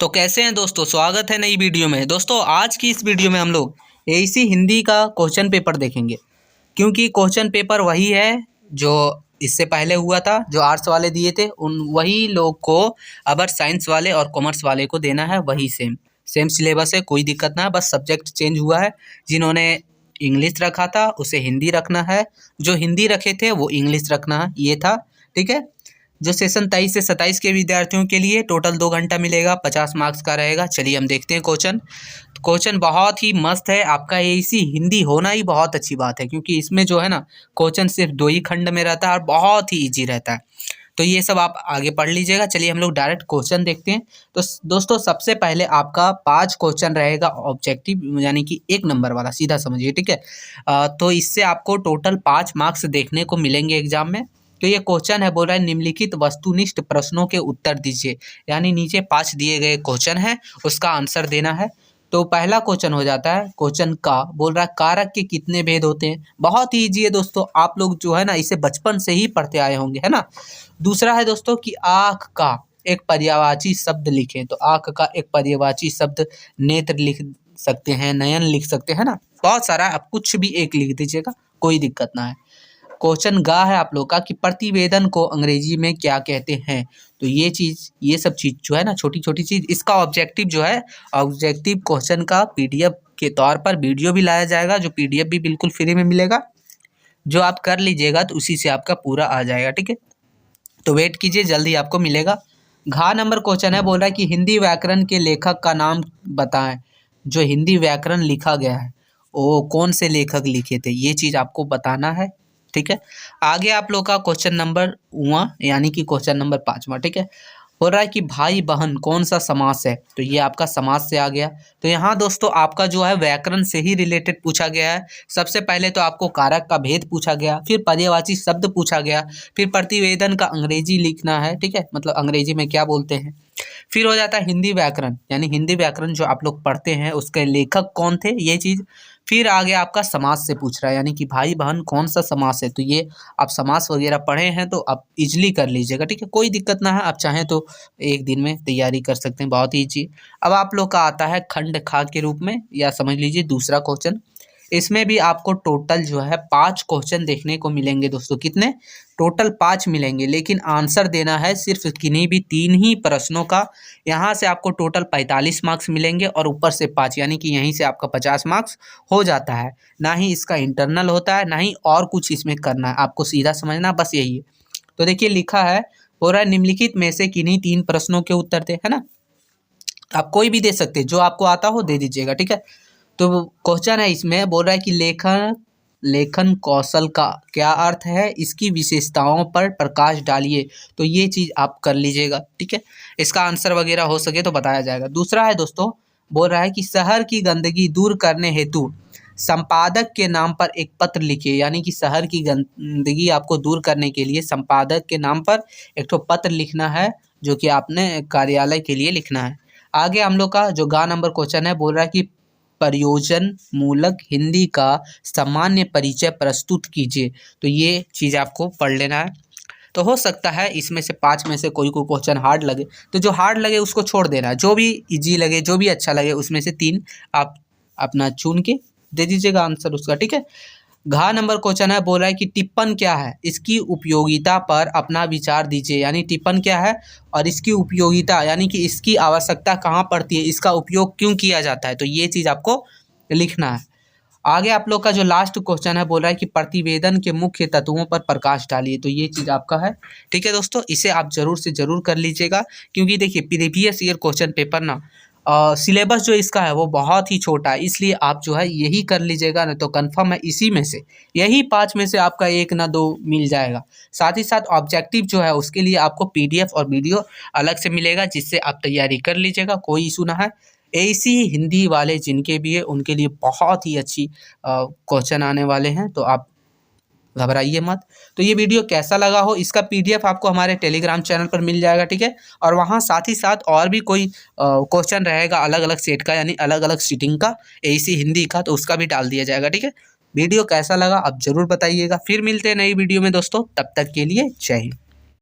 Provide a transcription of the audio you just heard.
तो कैसे हैं दोस्तों, स्वागत है नई वीडियो में। दोस्तों आज की इस वीडियो में हम लोग एईसी हिंदी का क्वेश्चन पेपर देखेंगे, क्योंकि क्वेश्चन पेपर वही है जो इससे पहले हुआ था, जो आर्ट्स वाले दिए थे उन वही लोग को अगर साइंस वाले और कॉमर्स वाले को देना है। वही सेम सेम सिलेबस है, कोई दिक्कत ना है, बस सब्जेक्ट चेंज हुआ है। जिन्होंने इंग्लिश रखा था उसे हिंदी रखना है, जो हिंदी रखे थे वो इंग्लिश रखना है, ये था। ठीक है। जो सेशन 23 से 27 के विद्यार्थियों के लिए टोटल 2 घंटा मिलेगा, 50 मार्क्स का रहेगा। चलिए हम देखते हैं क्वेश्चन। क्वेश्चन बहुत ही मस्त है, आपका एईसी हिंदी होना ही बहुत अच्छी बात है, क्योंकि इसमें जो है ना क्वेश्चन सिर्फ 2 ही खंड में रहता है और बहुत ही ईजी रहता है। तो ये सब आप आगे पढ़ लीजिएगा। चलिए हम लोग डायरेक्ट क्वेश्चन देखते हैं। तो दोस्तों सबसे पहले आपका 5 क्वेश्चन रहेगा ऑब्जेक्टिव, यानी कि 1 नंबर वाला, सीधा समझिए। ठीक है। तो इससे आपको टोटल 5 मार्क्स देखने को मिलेंगे एग्जाम में। तो ये क्वेश्चन है, बोल रहा है निम्नलिखित वस्तुनिष्ठ प्रश्नों के उत्तर दीजिए, यानी नीचे 5 दिए गए क्वेश्चन है, उसका आंसर देना है। तो पहला क्वेश्चन हो जाता है क्वेश्चन का, बोल रहा है कारक के कितने भेद होते हैं। बहुत ही ईजी है दोस्तों, आप लोग जो है ना इसे बचपन से ही पढ़ते आए होंगे, है ना। दूसरा है दोस्तों कि आँख का एक पर्यायवाची शब्द लिखें। तो आँख का एक पर्यायवाची शब्द नेत्र लिख सकते हैं, नयन लिख सकते हैं ना, बहुत सारा, आप कुछ भी एक लिख दीजिएगा, कोई दिक्कत ना है। क्वेश्चन गा है आप लोग का कि प्रतिवेदन को अंग्रेजी में क्या कहते हैं। तो ये सब चीज़ जो है ना, छोटी छोटी चीज़, इसका ऑब्जेक्टिव जो है, ऑब्जेक्टिव क्वेश्चन का पीडीएफ के तौर पर वीडियो भी लाया जाएगा, जो पीडीएफ भी बिल्कुल फ्री में मिलेगा। जो आप कर लीजिएगा तो उसी से आपका पूरा आ जाएगा। ठीक है, तो वेट कीजिए, जल्दी आपको मिलेगा। घ नंबर क्वेश्चन है, बोल रहा है कि हिंदी व्याकरण के लेखक का नाम बताएं। जो हिंदी व्याकरण लिखा गया है वो कौन से लेखक लिखे थे, ये चीज़ आपको बताना है। ठीक है। आगे आप लोग का क्वेश्चन नंबर हुआ, यानी कि क्वेश्चन नंबर 5वां। ठीक है। हो रहा है कि भाई बहन कौन सा समास है। तो ये आपका समास से आ गया। तो यहाँ दोस्तों आपका जो है व्याकरण से ही रिलेटेड पूछा गया है। सबसे पहले तो आपको कारक का भेद पूछा गया, फिर पर्यायवाची शब्द पूछा गया, फिर प्रतिवेदन का अंग्रेजी लिखना है। ठीक है, मतलब अंग्रेजी में क्या बोलते हैं। फिर हो जाता है हिंदी व्याकरण, यानी हिंदी व्याकरण जो आप लोग पढ़ते हैं उसके लेखक कौन थे, ये चीज़। फिर आगे आपका समास से पूछ रहा है, यानी कि भाई बहन कौन सा समास है। तो ये आप समास वगैरह पढ़े हैं तो आप इजली कर लीजिएगा। ठीक है, कोई दिक्कत ना है, आप चाहें तो एक दिन में तैयारी कर सकते हैं, बहुत ही ईजी। अब आप लोग का आता है खंड खा के रूप में, या समझ लीजिए दूसरा क्वेश्चन। इसमें भी आपको टोटल जो है 5 क्वेश्चन देखने को मिलेंगे दोस्तों। कितने? टोटल 5 मिलेंगे, लेकिन आंसर देना है सिर्फ किन्हीं भी 3 ही प्रश्नों का। यहाँ से आपको टोटल 45 मार्क्स मिलेंगे और ऊपर से 5, यानी कि यहीं से आपका 50 मार्क्स हो जाता है। ना ही इसका इंटरनल होता है, ना ही और कुछ इसमें करना है, आपको सीधा समझना, बस यही है। तो देखिए लिखा है, हो रहा है निम्नलिखित में से किन्हीं 3 प्रश्नों के उत्तर थे, है ना। आप कोई भी दे सकते हैं, जो आपको आता हो दे दीजिएगा। ठीक है। तो क्वेश्चन है इसमें, बोल रहा है कि लेखन कौशल का क्या अर्थ है, इसकी विशेषताओं पर प्रकाश डालिए। तो ये चीज़ आप कर लीजिएगा। ठीक है, इसका आंसर वगैरह हो सके तो बताया जाएगा। दूसरा है दोस्तों, बोल रहा है कि शहर की गंदगी दूर करने हेतु संपादक के नाम पर एक पत्र लिखिए। यानी कि शहर की गंदगी आपको दूर करने के लिए संपादक के नाम पर एक ठो पत्र लिखना है, जो कि आपने कार्यालय के लिए लिखना है। आगे हम लोग का जो गा नंबर क्वेश्चन है, बोल रहा है कि प्रयोजन मूलक हिंदी का सामान्य परिचय प्रस्तुत कीजिए। तो ये चीज़ आपको पढ़ लेना है। तो हो सकता है इसमें से 5 में से कोई क्वेश्चन हार्ड लगे, तो जो हार्ड लगे उसको छोड़ देना है, जो भी इजी लगे, जो भी अच्छा लगे, उसमें से 3 आप अपना चुन के दे दीजिएगा आंसर उसका। ठीक है। घ नंबर क्वेश्चन है, बोल रहा है कि टिप्पण क्या है, इसकी उपयोगिता पर अपना विचार दीजिए। यानी टिप्पण क्या है और इसकी उपयोगिता, यानी कि इसकी आवश्यकता कहाँ पड़ती है, इसका उपयोग क्यों किया जाता है। तो ये चीज़ आपको लिखना है। आगे आप लोग का जो लास्ट क्वेश्चन है, बोल रहा है कि प्रतिवेदन के मुख्य तत्वों पर प्रकाश डालिए। तो ये चीज़ आपका है। ठीक है दोस्तों, इसे आप ज़रूर से ज़रूर कर लीजिएगा, क्योंकि देखिए प्रीवियस ईयर क्वेश्चन पेपर ना सिलेबस जो इसका है वो बहुत ही छोटा है, इसलिए आप जो है यही कर लीजिएगा ना, तो कंफर्म है इसी में से, यही 5 में से आपका 1 ना 2 मिल जाएगा। साथ ही साथ ऑब्जेक्टिव जो है उसके लिए आपको पीडीएफ और वीडियो अलग से मिलेगा, जिससे आप तैयारी कर लीजिएगा, कोई इशू ना है। एईसी हिंदी वाले जिनके भी है उनके लिए बहुत ही अच्छी क्वेश्चन आने वाले हैं, तो आप घबराइए मत। तो ये वीडियो कैसा लगा हो, इसका पीडीएफ आपको हमारे टेलीग्राम चैनल पर मिल जाएगा। ठीक है, और वहाँ साथ ही साथ और भी कोई क्वेश्चन रहेगा अलग अलग सेट का, यानी अलग अलग सीटिंग का, एईसी हिंदी का, तो उसका भी डाल दिया जाएगा। ठीक है, वीडियो कैसा लगा आप ज़रूर बताइएगा। फिर मिलते हैं नई वीडियो में दोस्तों, तब तक के लिए जय हिंद।